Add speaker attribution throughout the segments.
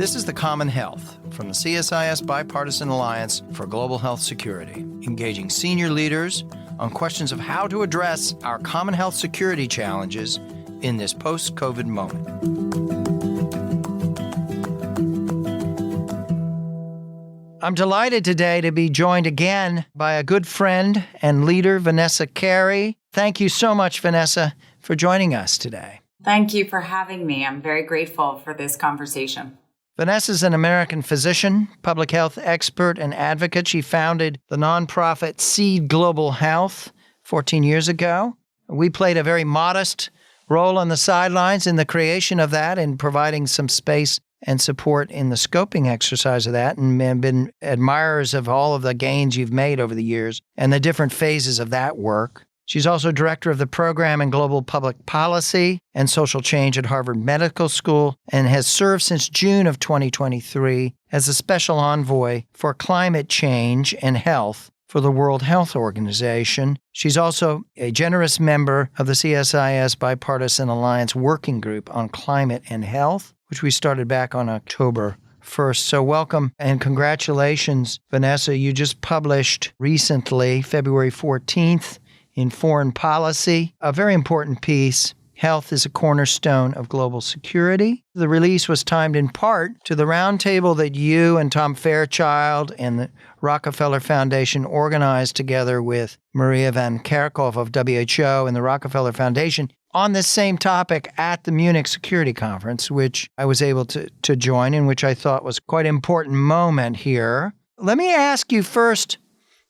Speaker 1: This is the CommonHealth from the CSIS Bipartisan Alliance for Global Health Security, engaging senior leaders on questions of how to address our common health security challenges in this post-COVID moment. I'm delighted today to be joined again by a good friend and leader, Vanessa Kerry. Thank you so much, Vanessa, for joining us today.
Speaker 2: Thank you for having me. I'm very grateful for this conversation.
Speaker 1: Vanessa is an American physician, public health expert, and advocate. She founded the nonprofit Seed Global Health 14 years ago. We played a very modest role on the sidelines in the creation of that and providing some space and support in the scoping exercise of that, and have been admirers of all of the gains you've made over the years and the different phases of that work. She's also director of the program in global public policy and social change at Harvard Medical School and has served since June of 2023 as a special envoy for climate change and health for the World Health Organization. She's also a generous member of the CSIS Bipartisan Alliance Working Group on Climate and Health, which we started back on October 1st. So welcome and congratulations, Vanessa. You just published recently, February 14th, in Foreign Policy, a very important piece, Health is a Cornerstone of Global Security. The release was timed in part to the roundtable that you and Tom Fairchild and the Rockefeller Foundation organized together with Maria Van Kerkhove of WHO and the Rockefeller Foundation on this same topic at the Munich Security Conference, which I was able to join in, which I thought was quite an important moment here. Let me ask you first,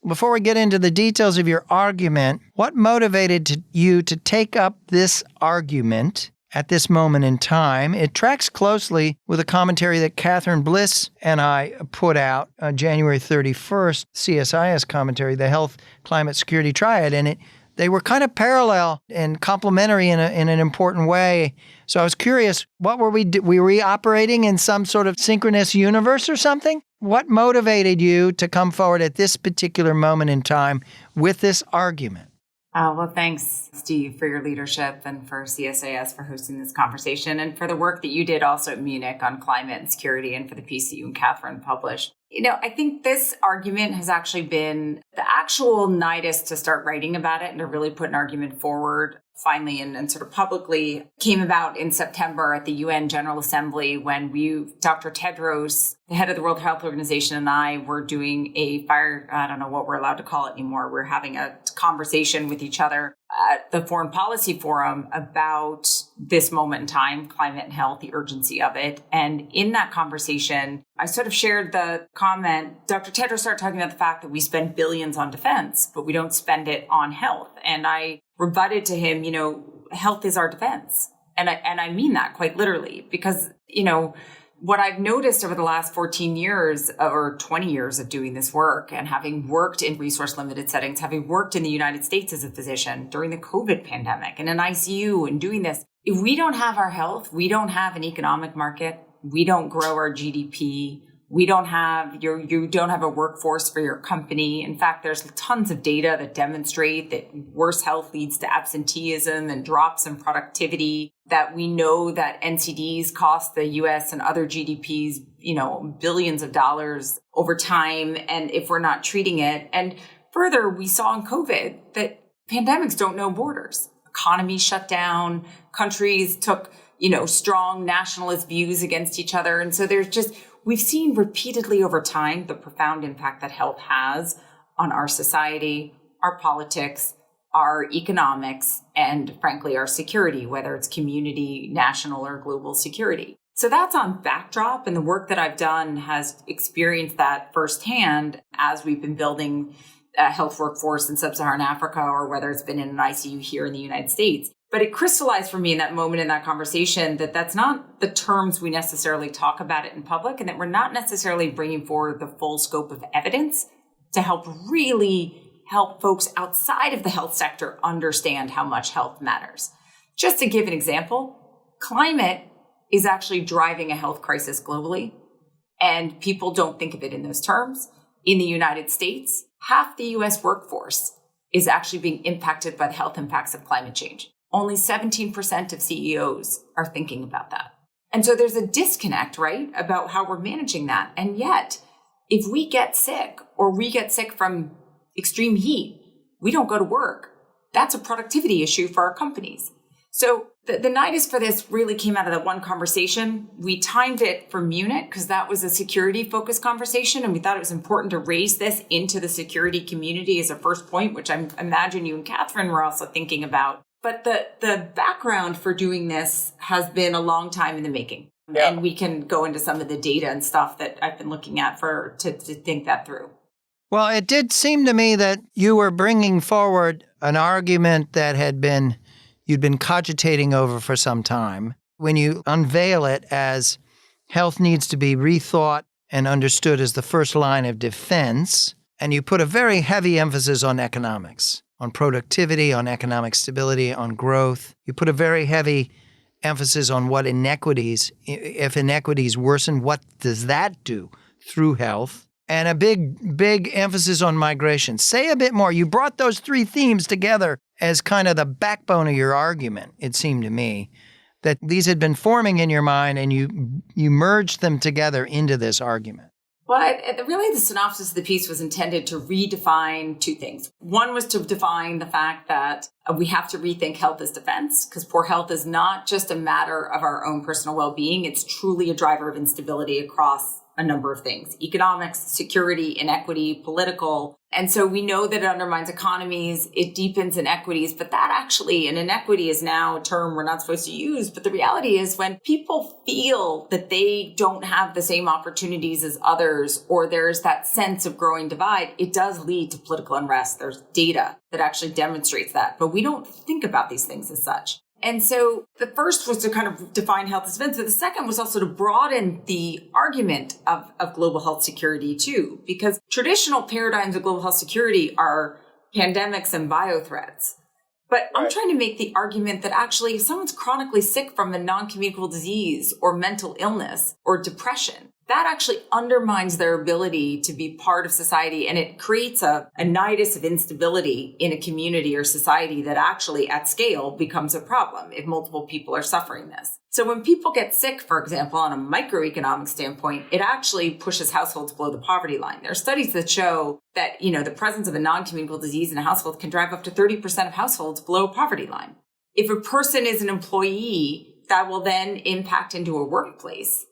Speaker 1: before we get into the details of your argument, what motivated you to take up this argument at this moment in time? It tracks closely with a commentary that Catherine Bliss and I put out on January 31st, CSIS commentary, the Health, Climate, Security Triad, and they were kind of parallel and complementary in an important way. So I was curious, what were we operating in some sort of synchronous universe or something? What motivated you to come forward at this particular moment in time with this argument?
Speaker 2: Well, thanks, Steve, for your leadership and for CSIS for hosting this conversation and for the work that you did also at Munich on climate and security and for the piece that you and Catherine published. I think this argument has actually been the actual nidus to start writing about it and to really put an argument forward finally and sort of publicly came about in September at the UN General Assembly when Dr. Tedros, the head of the World Health Organization, and I were doing I don't know what we're allowed to call it anymore. We're having a conversation with each other at the Foreign Policy Forum about this moment in time, climate and health, the urgency of it. And in that conversation, I sort of shared the comment, Dr. Tedros started talking about the fact that we spend billions on defense, but we don't spend it on health. And I rebutted to him, health is our defense. And I mean that quite literally because, what I've noticed over the last 14 years or 20 years of doing this work and having worked in resource limited settings, having worked in the United States as a physician during the COVID pandemic and in ICU and doing this, if we don't have our health, we don't have an economic market, we don't grow our GDP, you don't have a workforce for your company. In fact, there's tons of data that demonstrate that worse health leads to absenteeism and drops in productivity, that we know that NCDs cost the US and other GDPs, billions of dollars over time. And if we're not treating it, and further, we saw in COVID that pandemics don't know borders. Economies shut down, countries took, strong nationalist views against each other. And so we've seen repeatedly over time the profound impact that health has on our society, our politics, our economics, and frankly, our security, whether it's community, national, or global security. So that's on backdrop, and the work that I've done has experienced that firsthand as we've been building a health workforce in sub-Saharan Africa, or whether it's been in an ICU here in the United States. But it crystallized for me in that moment in that conversation that that's not the terms we necessarily talk about it in public, and that we're not necessarily bringing forward the full scope of evidence to help folks outside of the health sector understand how much health matters. Just to give an example, climate is actually driving a health crisis globally, and people don't think of it in those terms. In the United States, half the US workforce is actually being impacted by the health impacts of climate change. Only 17% of CEOs are thinking about that. And so there's a disconnect, right, about how we're managing that. And yet, if we get sick or we get sick from extreme heat, we don't go to work. That's a productivity issue for our companies. So the nidus for this really came out of that one conversation. We timed it for Munich because that was a security-focused conversation, and we thought it was important to raise this into the security community as a first point, which I imagine you and Catherine were also thinking about. But the background for doing this has been a long time in the making. Yeah. And we can go into some of the data and stuff that I've been looking at to think that through.
Speaker 1: Well, it did seem to me that you were bringing forward an argument that you'd been cogitating over for some time. When you unveil it as health needs to be rethought and understood as the first line of defense, and you put a very heavy emphasis on economics, on productivity, on economic stability, on growth. You put a very heavy emphasis on what inequities, if inequities worsen, what does that do through health? And a big emphasis on migration. Say a bit more. You brought those three themes together as kind of the backbone of your argument, it seemed to me, that these had been forming in your mind and you merged them together into this argument.
Speaker 2: Well, really the synopsis of the piece was intended to redefine two things. One was to define the fact that we have to rethink health as defense, because poor health is not just a matter of our own personal well-being. It's truly a driver of instability across a number of things: economics, security, inequity, political. And so we know that it undermines economies, it deepens inequities, but that actually, and inequity is now a term we're not supposed to use, but the reality is when people feel that they don't have the same opportunities as others, or there's that sense of growing divide, it does lead to political unrest. There's data that actually demonstrates that, but we don't think about these things as such. And so the first was to kind of define health as defense, but the second was also to broaden the argument of global health security too, because traditional paradigms of global health security are pandemics and biothreats. But I'm trying to make the argument that actually if someone's chronically sick from a non-communicable disease or mental illness or depression, that actually undermines their ability to be part of society. And it creates a nidus of instability in a community or society that actually at scale becomes a problem if multiple people are suffering this. So when people get sick, for example, on a microeconomic standpoint, it actually pushes households below the poverty line. There are studies that show that, the presence of a non-communicable disease in a household can drive up to 30% of households below poverty line. If a person is an employee, that will then impact into a workplace.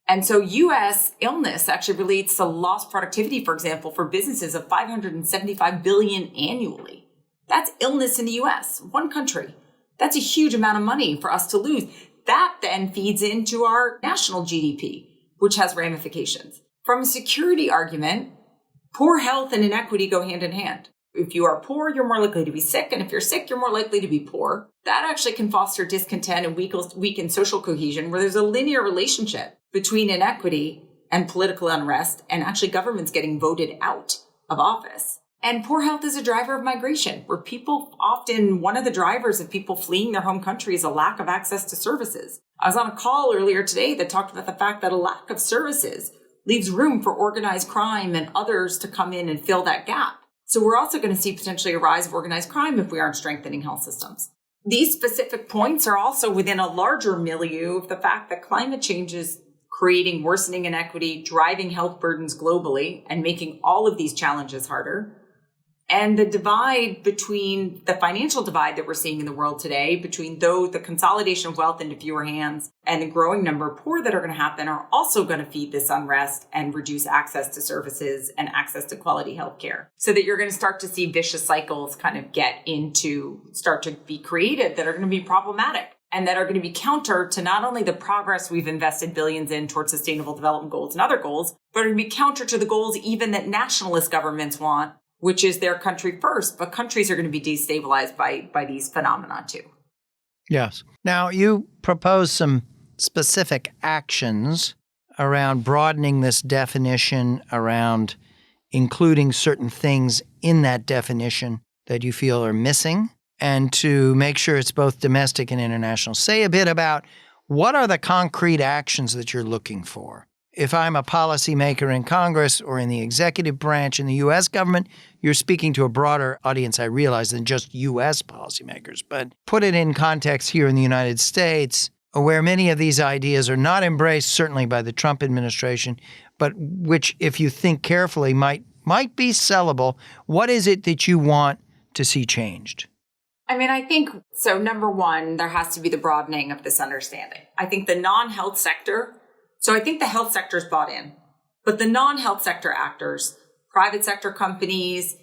Speaker 2: And so U.S. illness actually relates to lost productivity, for example, for businesses of $575 billion annually. That's illness in the U.S., one country. That's a huge amount of money for us to lose. That then feeds into our national GDP, which has ramifications. From a security argument, poor health and inequity go hand in hand. If you are poor, you're more likely to be sick. And if you're sick, you're more likely to be poor. That actually can foster discontent and weaken social cohesion, where there's a linear relationship between inequity and political unrest and actually governments getting voted out of office. And poor health is a driver of migration, where one of the drivers of people fleeing their home country is a lack of access to services. I was on a call earlier today that talked about the fact that a lack of services leaves room for organized crime and others to come in and fill that gap. So we're also going to see potentially a rise of organized crime if we aren't strengthening health systems. These specific points are also within a larger milieu of the fact that climate change is creating worsening inequity, driving health burdens globally, and making all of these challenges harder. And the financial divide that we're seeing in the world today between the consolidation of wealth into fewer hands and the growing number of poor that are going to happen are also going to feed this unrest and reduce access to services and access to quality healthcare. So that you're going to start to see vicious cycles kind of start to be created that are going to be problematic and that are going to be counter to not only the progress we've invested billions in towards sustainable development goals and other goals, but are going to be counter to the goals even that nationalist governments want, which is their country first, but countries are going to be destabilized by these phenomena too.
Speaker 1: Yes. Now, you propose some specific actions around broadening this definition, around including certain things in that definition that you feel are missing, and to make sure it's both domestic and international. Say a bit about what are the concrete actions that you're looking for. If I'm a policymaker in Congress or in the executive branch in the U.S. government, you're speaking to a broader audience, I realize, than just U.S. policymakers. But put it in context here in the United States. where many of these ideas are not embraced, certainly by the Trump administration, but which, if you think carefully, might be sellable. What is it that you want to see changed?
Speaker 2: I mean, I think, so number one, there has to be the broadening of this understanding. I think the non-health sector, so I think the health sector is bought in, but the non-health sector actors, private sector companies,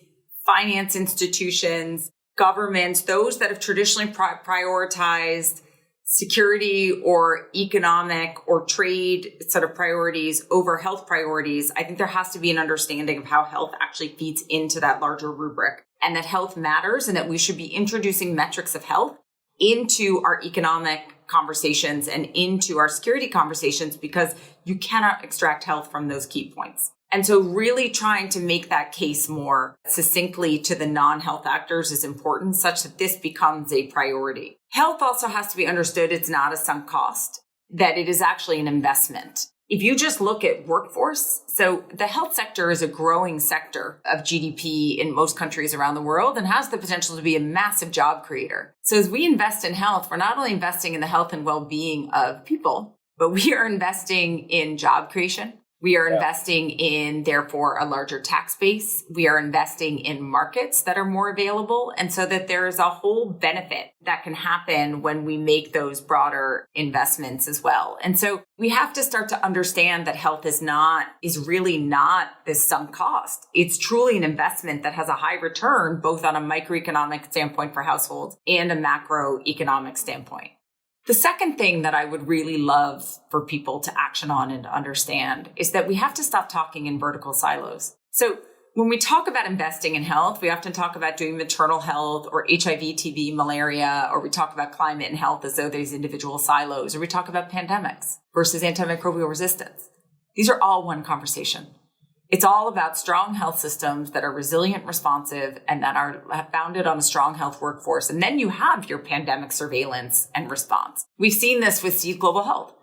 Speaker 2: finance institutions, governments, those that have traditionally prioritized security or economic or trade sort of priorities over health priorities, I think there has to be an understanding of how health actually feeds into that larger rubric, and that health matters, and that we should be introducing metrics of health into our economic conversations and into our security conversations, because you cannot extract health from those key points. And so really trying to make that case more succinctly to the non-health actors is important, such that this becomes a priority. Health also has to be understood. It's not a sunk cost, that it is actually an investment. If you just look at workforce, so the health sector is a growing sector of GDP in most countries around the world and has the potential to be a massive job creator. So as we invest in health, we're not only investing in the health and well-being of people, but we are investing in job creation. We are investing in, therefore, a larger tax base. We are investing in markets that are more available. And so that there is a whole benefit that can happen when we make those broader investments as well. And so we have to start to understand that health is really not this sunk cost. It's truly an investment that has a high return, both on a microeconomic standpoint for households and a macroeconomic standpoint. The second thing that I would really love for people to action on and to understand is that we have to stop talking in vertical silos. So when we talk about investing in health, we often talk about doing maternal health or HIV, TB, malaria, or we talk about climate and health as though there's individual silos, or we talk about pandemics versus antimicrobial resistance. These are all one conversation. It's all about strong health systems that are resilient, responsive, and that are founded on a strong health workforce. And then you have your pandemic surveillance and response. We've seen this with Seed Global Health.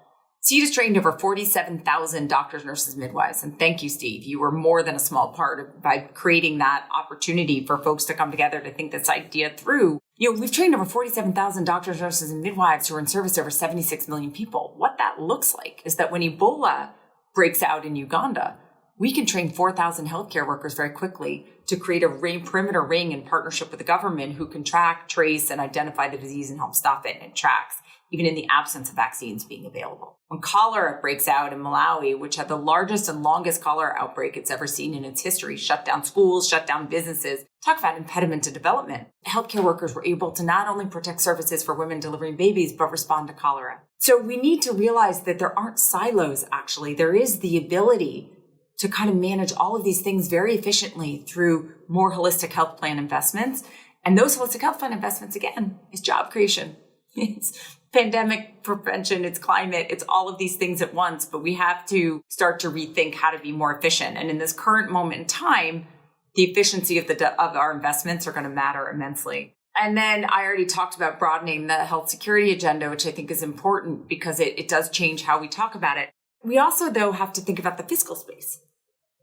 Speaker 2: Seed has trained over 47,000 doctors, nurses, midwives. And thank you, Steve. You were more than a small part by creating that opportunity for folks to come together to think this idea through. We've trained over 47,000 doctors, nurses, and midwives who are in service to over 76 million people. What that looks like is that when Ebola breaks out in Uganda, we can train 4,000 healthcare workers very quickly to create a perimeter ring in partnership with the government who can track, trace, and identify the disease and help stop it. And it tracks, even in the absence of vaccines being available. When cholera breaks out in Malawi, which had the largest and longest cholera outbreak it's ever seen in its history, shut down schools, shut down businesses, talk about impediment to development. Healthcare workers were able to not only protect services for women delivering babies, but respond to cholera. So we need to realize that there aren't silos, actually. There is the ability to kind of manage all of these things very efficiently through more holistic health plan investments. And those holistic health plan investments, again, is job creation. It's pandemic prevention, it's climate, it's all of these things at once. But we have to start to rethink how to be more efficient. And in this current moment in time, the efficiency of our investments are going to matter immensely. And then I already talked about broadening the health security agenda, which I think is important because it does change how we talk about it. We also, though, have to think about the fiscal space.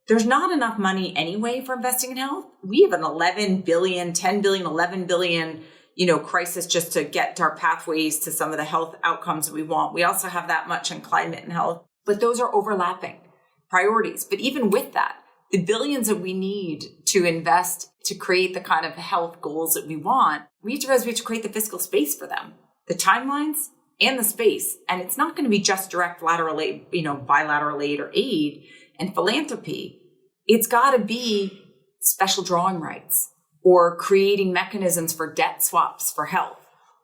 Speaker 2: There's not enough money anyway for investing in health. We have an 11 billion, 10 billion, 11 billion, crisis just to get to our pathways to some of the health outcomes that we want. We also have that much in climate and health, but those are overlapping priorities. But even with that, the billions that we need to invest to create the kind of health goals that we want, we have to create the fiscal space for them, the timelines and the space. And it's not going to be just direct lateral aid, bilateral aid or aid and philanthropy. It's got to be special drawing rights or creating mechanisms for debt swaps for health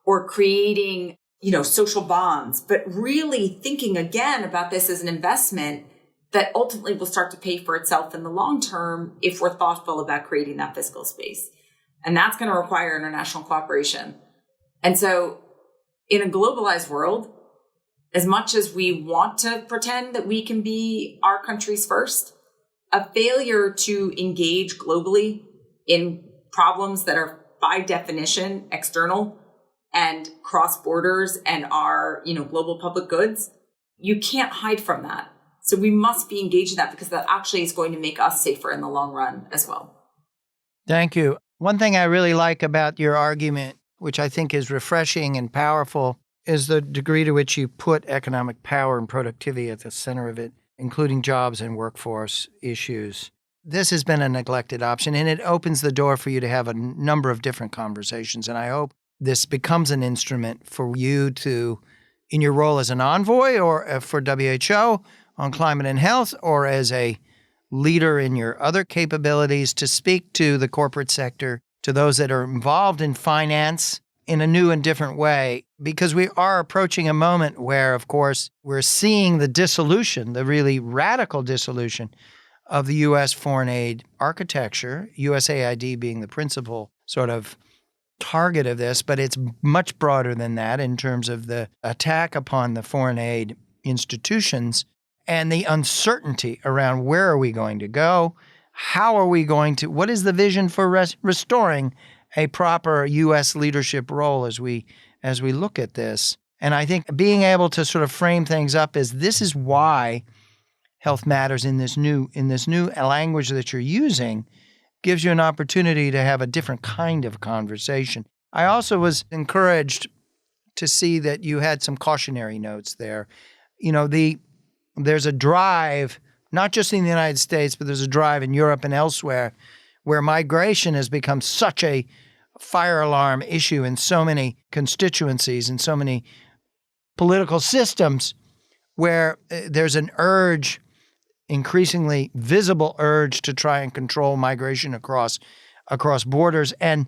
Speaker 2: or creating, social bonds, but really thinking again about this as an investment that ultimately will start to pay for itself in the long term if we're thoughtful about creating that fiscal space. And that's going to require international cooperation. And so in a globalized world, as much as we want to pretend that we can be our country's first, a failure to engage globally in problems that are by definition external and cross borders and are, global public goods, you can't hide from that. So we must be engaged in that because that actually is going to make us safer in the long run as well.
Speaker 1: Thank you. One thing I really like about your argument, which I think is refreshing and powerful, is the degree to which you put economic power and productivity at the center of it, including jobs and workforce issues. This has been a neglected option, and it opens the door for you to have a number of different conversations. And I hope this becomes an instrument for you to, in your role as an envoy or for WHO on climate and health, or as a leader in your other capabilities, to speak to the corporate sector, to those that are involved in finance in a new and different way, because we are approaching a moment where, of course, we're seeing the dissolution, the really radical dissolution of the U.S. foreign aid architecture, USAID being the principal sort of target of this, but it's much broader than that in terms of the attack upon the foreign aid institutions and the uncertainty around where are we going to go, how are we going to, what is the vision for restoring a proper U.S. leadership role as we look at this. And I think being able to sort of frame things up as this is why health matters in this new language that you're using gives you an opportunity to have a different kind of conversation. I also was encouraged to see that you had some cautionary notes there. There's a drive, not just in the United States, but there's a drive in Europe and elsewhere where migration has become such a fire alarm issue in so many constituencies and so many political systems, where there's an urge, increasingly visible urge, to try and control migration across borders. And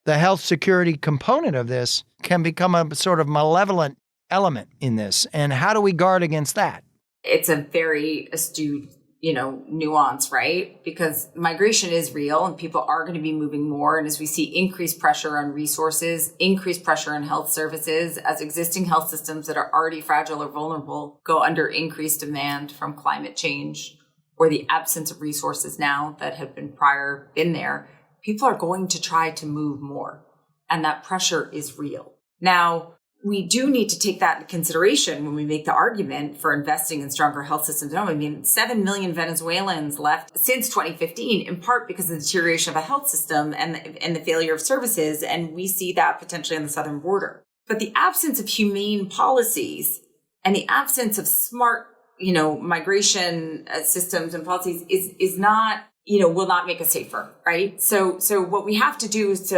Speaker 1: the health security component of this can become a sort of malevolent element in this. And how do we guard against that?
Speaker 2: It's a very astute, nuance, right? Because migration is real and people are going to be moving more. And as we see increased pressure on resources, increased pressure on health services, as existing health systems that are already fragile or vulnerable go under increased demand from climate change or the absence of resources now that have been there, people are going to try to move more. And that pressure is real. Now, we do need to take that into consideration when we make the argument for investing in stronger health systems. 7 million Venezuelans left since 2015, in part because of the deterioration of a health system and the failure of services. And we see that potentially on the southern border. But the absence of humane policies and the absence of smart, migration systems and policies is not, will not make us safer, right? So what we have to do is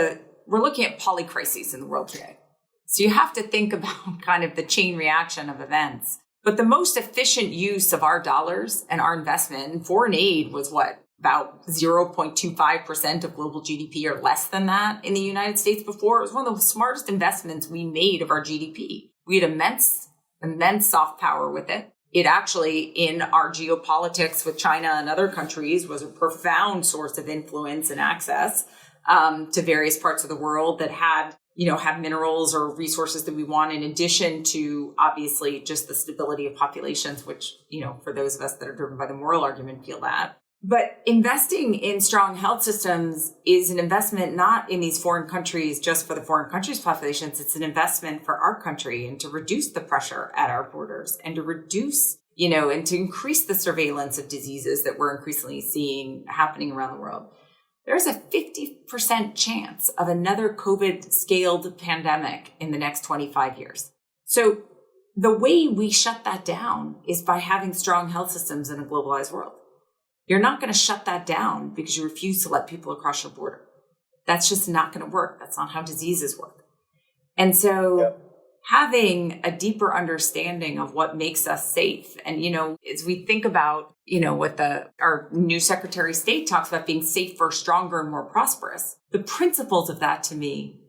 Speaker 2: we're looking at polycrises in the world today. So you have to think about kind of the chain reaction of events. But the most efficient use of our dollars and our investment in foreign aid was about 0.25% of global GDP or less than that in the United States before. It was one of the smartest investments we made of our GDP. We had immense soft power with it. It actually, in our geopolitics with China and other countries, was a profound source of influence and access to various parts of the world that have minerals or resources that we want, in addition to obviously just the stability of populations, which, for those of us that are driven by the moral argument, feel that. But investing in strong health systems is an investment not in these foreign countries just for the foreign countries' populations. It's an investment for our country and to reduce the pressure at our borders and to reduce, and to increase the surveillance of diseases that we're increasingly seeing happening around the world. There's a 50% chance of another COVID-scaled pandemic in the next 25 years. So the way we shut that down is by having strong health systems in a globalized world. You're not going to shut that down because you refuse to let people across your border. That's just not going to work. That's not how diseases work. And so having a deeper understanding of what makes us safe. And, as we think about, what our new Secretary of State talks about being safer, stronger, and more prosperous, the principles of that to me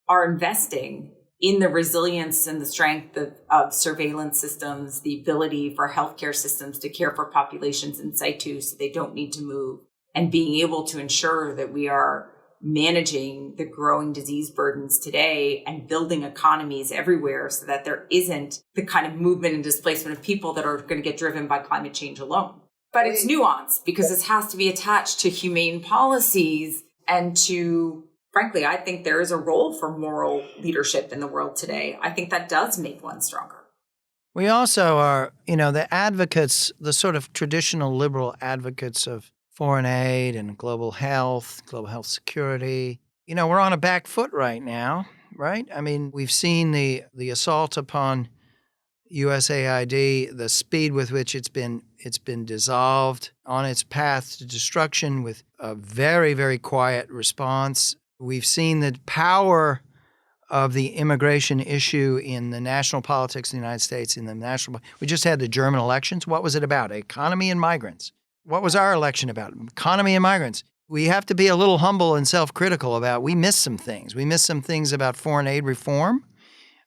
Speaker 2: are investing in the resilience and the strength of surveillance systems, the ability for healthcare systems to care for populations in situ so they don't need to move, and being able to ensure that we are managing the growing disease burdens today and building economies everywhere so that there isn't the kind of movement and displacement of people that are going to get driven by climate change alone. But it's nuanced because this has to be attached to humane policies and to, frankly, I think there is a role for moral leadership in the world today. I think that does make one stronger.
Speaker 1: We also are, the advocates, the sort of traditional liberal advocates of foreign aid and global health security. We're on a back foot right now right? I mean, we've seen the assault upon USAID, the speed with which it's been dissolved on its path to destruction with a very, very quiet response. We've seen the power of the immigration issue in the national politics of the United States. We just had the German elections. What was it about? Economy and migrants. What was our election about? Economy and migrants. We have to be a little humble and self-critical about, we missed some things. We missed some things about foreign aid reform.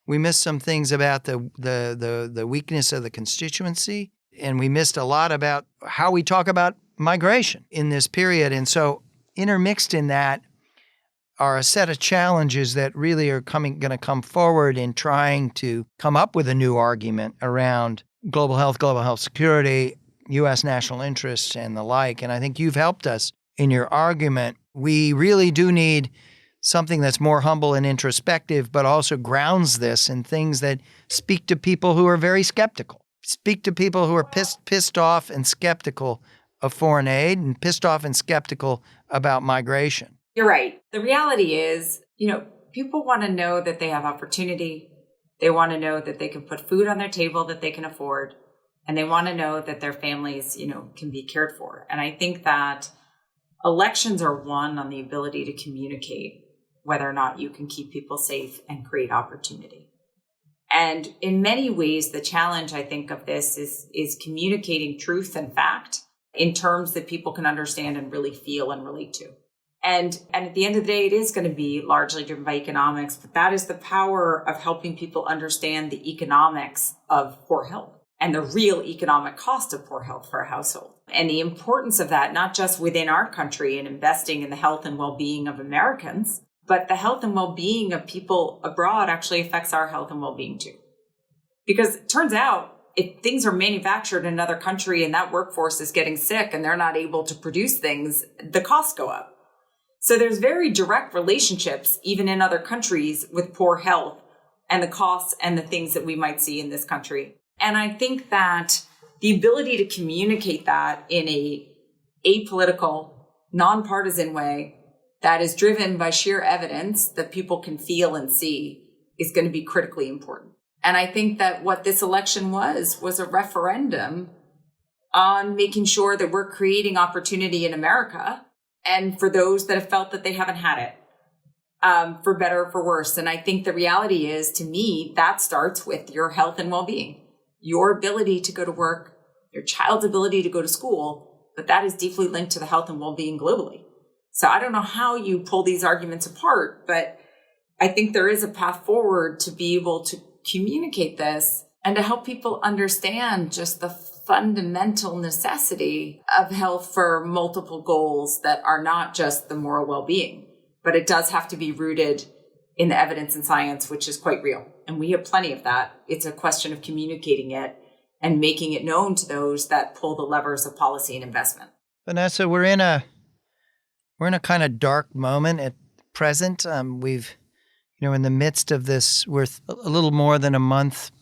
Speaker 1: We missed some things about the weakness of the constituency. And we missed a lot about how we talk about migration in this period. And so intermixed in that are a set of challenges that really are going to come forward in trying to come up with a new argument around global health security, U.S. national interests, and the like. And I think you've helped us in your argument. We really do need something that's more humble and introspective, but also grounds this in things that speak to people who are very skeptical, speak to people who are pissed off and skeptical of foreign aid and pissed off and skeptical about migration.
Speaker 2: You're right. The reality is, people want to know that they have opportunity. They want to know that they can put food on their table that they can afford. And they want to know that their families, can be cared for. And I think that elections are won on the ability to communicate whether or not you can keep people safe and create opportunity. And in many ways, the challenge, I think, of this is communicating truth and fact in terms that people can understand and really feel and relate to. And at the end of the day, it is going to be largely driven by economics, but that is the power of helping people understand the economics of poor health and the real economic cost of poor health for a household. And the importance of that, not just within our country and investing in the health and well-being of Americans, but the health and well-being of people abroad actually affects our health and well-being too. Because it turns out, if things are manufactured in another country and that workforce is getting sick and they're not able to produce things, the costs go up. So there's very direct relationships, even in other countries, with poor health and the costs and the things that we might see in this country. And I think that the ability to communicate that in a apolitical, non-partisan way that is driven by sheer evidence that people can feel and see is going to be critically important. And I think that what this election was a referendum on making sure that we're creating opportunity in America and for those that have felt that they haven't had it, for better or for worse. And I think the reality is, to me, that starts with your health and well-being, your ability to go to work, your child's ability to go to school, but that is deeply linked to the health and well-being globally. So I don't know how you pull these arguments apart, but I think there is a path forward to be able to communicate this and to help people understand just the fundamental necessity of health for multiple goals that are not just the moral well-being, but it does have to be rooted in the evidence and science, which is quite real. And we have plenty of that. It's a question of communicating it and making it known to those that pull the levers of policy and investment.
Speaker 1: Vanessa, we're in a kind of dark moment at present. We've, in the midst of this, we're a little more than a month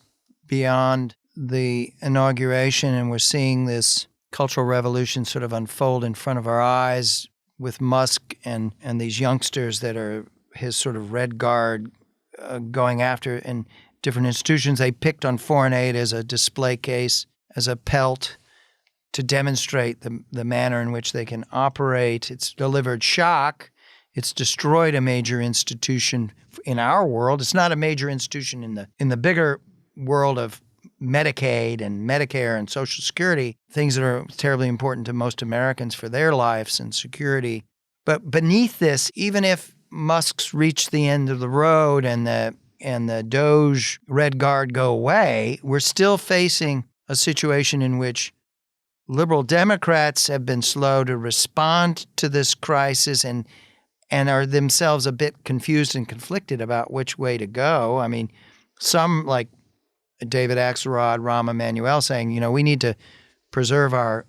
Speaker 1: beyond the inauguration, and we're seeing this cultural revolution sort of unfold in front of our eyes with Musk and these youngsters that are his sort of red guard going after in different institutions. They picked on foreign aid as a display case, as a pelt to demonstrate the manner in which they can operate. It's delivered shock. It's destroyed a major institution in our world. It's not a major institution in the bigger world of Medicaid and Medicare and Social Security, things that are terribly important to most Americans for their lives and security. But beneath this, even if Musk's reached the end of the road and the Doge Red Guard go away, we're still facing a situation in which liberal Democrats have been slow to respond to this crisis and are themselves a bit confused and conflicted about which way to go. I mean, some like David Axelrod, Rahm Emanuel saying, we need to preserve our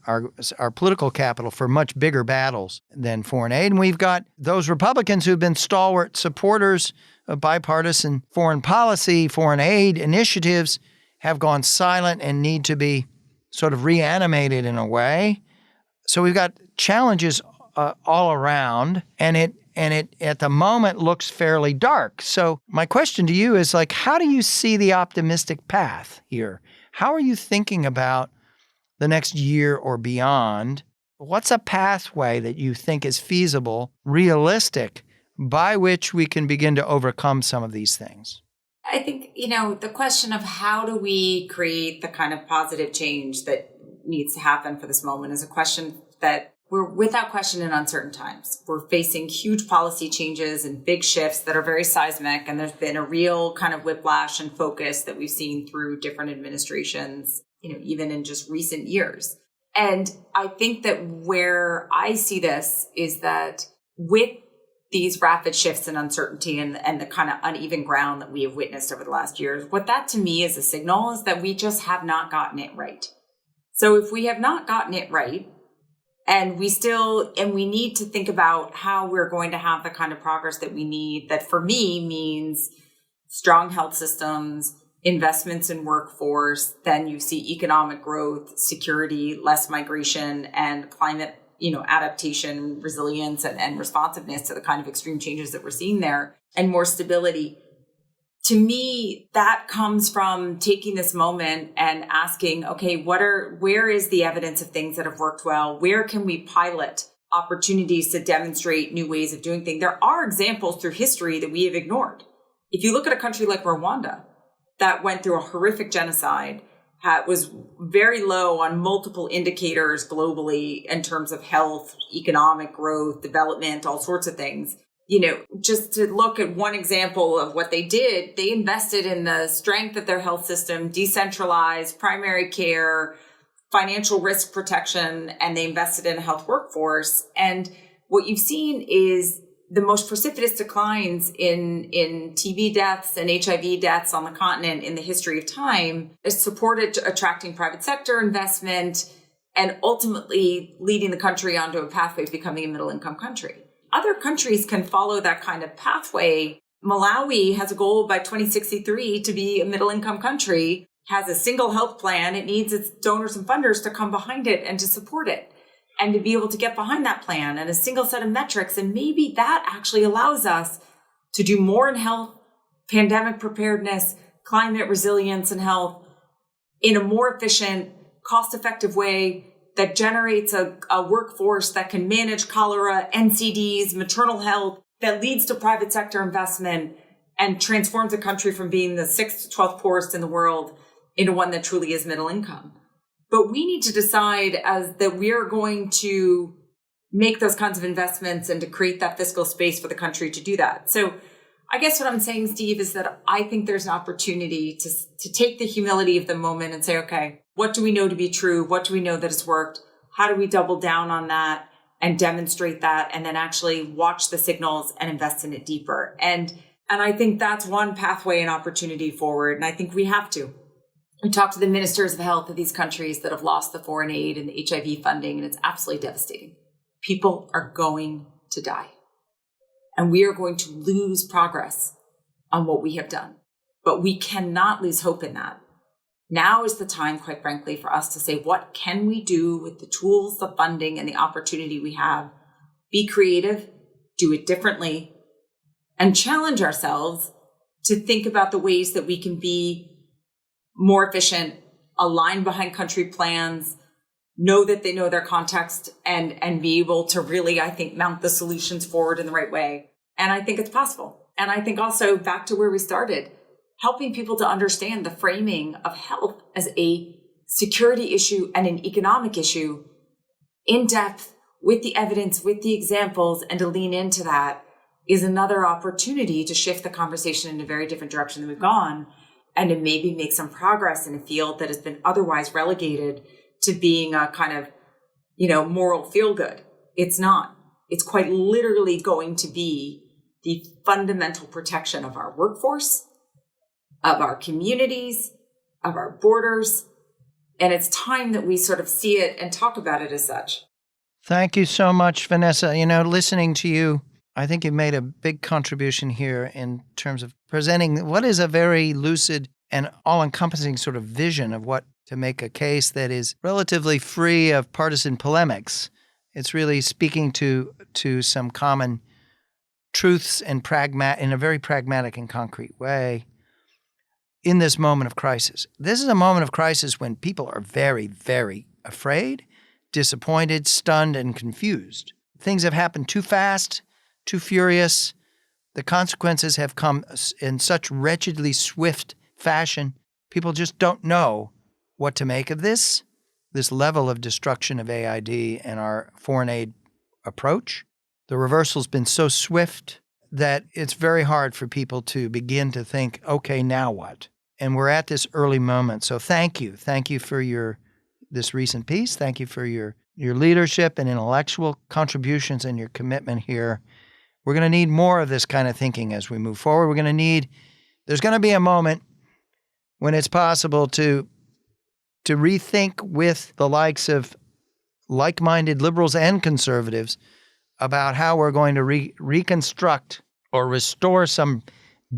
Speaker 1: political capital for much bigger battles than foreign aid. And we've got those Republicans who've been stalwart supporters of bipartisan foreign policy, foreign aid initiatives, have gone silent and need to be sort of reanimated in a way. So we've got challenges all around, and and it at the moment looks fairly dark. So my question to you is like, how do you see the optimistic path here? How are you thinking about the next year or beyond? What's a pathway that you think is feasible, realistic, by which we can begin to overcome some of these things?
Speaker 2: I think, the question of how do we create the kind of positive change that needs to happen for this moment is a question that we're without question in uncertain times. We're facing huge policy changes and big shifts that are very seismic. And there's been a real kind of whiplash and focus that we've seen through different administrations, even in just recent years. And I think that where I see this is that with these rapid shifts in uncertainty and the kind of uneven ground that we have witnessed over the last years, what that to me is a signal is that we just have not gotten it right. So if we have not gotten it right, and we need to think about how we're going to have the kind of progress that we need, that for me means strong health systems, investments in workforce, then you see economic growth, security, less migration, and climate adaptation, resilience, and responsiveness to the kind of extreme changes that we're seeing there, and more stability. To me, that comes from taking this moment and asking, okay, where is the evidence of things that have worked well? Where can we pilot opportunities to demonstrate new ways of doing things? There are examples through history that we have ignored. If you look at a country like Rwanda, that went through a horrific genocide, was very low on multiple indicators globally in terms of health, economic growth, development, all sorts of things. Just to look at one example of what they did, they invested in the strength of their health system, decentralized primary care, financial risk protection, and they invested in a health workforce. And what you've seen is the most precipitous declines in TB deaths and HIV deaths on the continent in the history of time is supported attracting private sector investment and ultimately leading the country onto a pathway to becoming a middle-income country. Other countries can follow that kind of pathway. Malawi has a goal by 2063 to be a middle-income country, has a single health plan. It needs its donors and funders to come behind it and to support it, and to be able to get behind that plan and a single set of metrics. And maybe that actually allows us to do more in health, pandemic preparedness, climate resilience and health in a more efficient, cost-effective way that generates a workforce that can manage cholera, NCDs, maternal health, that leads to private sector investment and transforms a country from being the 6th to 12th poorest in the world into one that truly is middle income. But we need to decide that we are going to make those kinds of investments and to create that fiscal space for the country to do that. So I guess what I'm saying, Steve, is that I think there's an opportunity to take the humility of the moment and say, okay, what do we know to be true? What do we know that has worked? How do we double down on that and demonstrate that, and then actually watch the signals and invest in it deeper? And I think that's one pathway and opportunity forward. And I think we have to. We talk to the ministers of health of these countries that have lost the foreign aid and the HIV funding, and it's absolutely devastating. People are going to die. And we are going to lose progress on what we have done. But we cannot lose hope in that. Now is the time, quite frankly, for us to say, what can we do with the tools, the funding, and the opportunity we have? Be creative, do it differently, and challenge ourselves to think about the ways that we can be more efficient, align behind country plans, know that they know their context, and be able to really, I think, mount the solutions forward in the right way. And I think it's possible. And I think also back to where we started, helping people to understand the framing of health as a security issue and an economic issue in depth with the evidence, with the examples, and to lean into that is another opportunity to shift the conversation in a very different direction than we've gone, and to maybe make some progress in a field that has been otherwise relegated to being a kind of, moral feel-good. It's not. It's quite literally going to be the fundamental protection of our workforce, of our communities, of our borders. And it's time that we sort of see it and talk about it as such.
Speaker 1: Thank you so much, Vanessa. Listening to you, I think you made a big contribution here in terms of presenting what is a very lucid and all-encompassing sort of vision of what to make a case that is relatively free of partisan polemics. It's really speaking to some common truths in a very pragmatic and concrete way in this moment of crisis. This is a moment of crisis when people are very, very afraid, disappointed, stunned, and confused. Things have happened too fast, too furious. The consequences have come in such wretchedly swift fashion. People just don't know what to make of this level of destruction of AID and our foreign aid approach. The reversal's been so swift that it's very hard for people to begin to think, okay, now what? And we're at this early moment. So thank you. Thank you for this recent piece. Thank you for your leadership and intellectual contributions and your commitment here. We're going to need more of this kind of thinking as we move forward. There's going to be a moment when it's possible to rethink with the likes of like-minded liberals and conservatives about how we're going to reconstruct or restore some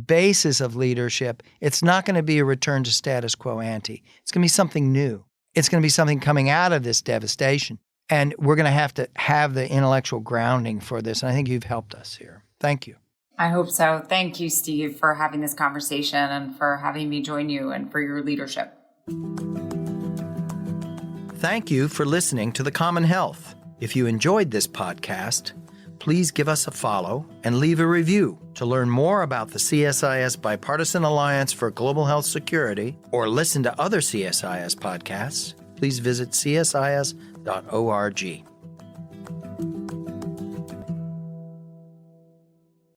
Speaker 1: basis of leadership. It's not going to be a return to status quo ante. It's going to be something new. It's going to be something coming out of this devastation. And we're going to have the intellectual grounding for this. And I think you've helped us here. Thank you.
Speaker 2: I hope so. Thank you, Steve, for having this conversation and for having me join you and for your leadership.
Speaker 1: Thank you for listening to the CommonHealth. If you enjoyed this podcast, please give us a follow and leave a review. To learn more about the CSIS Bipartisan Alliance for Global Health Security or listen to other CSIS podcasts, please visit csis.org.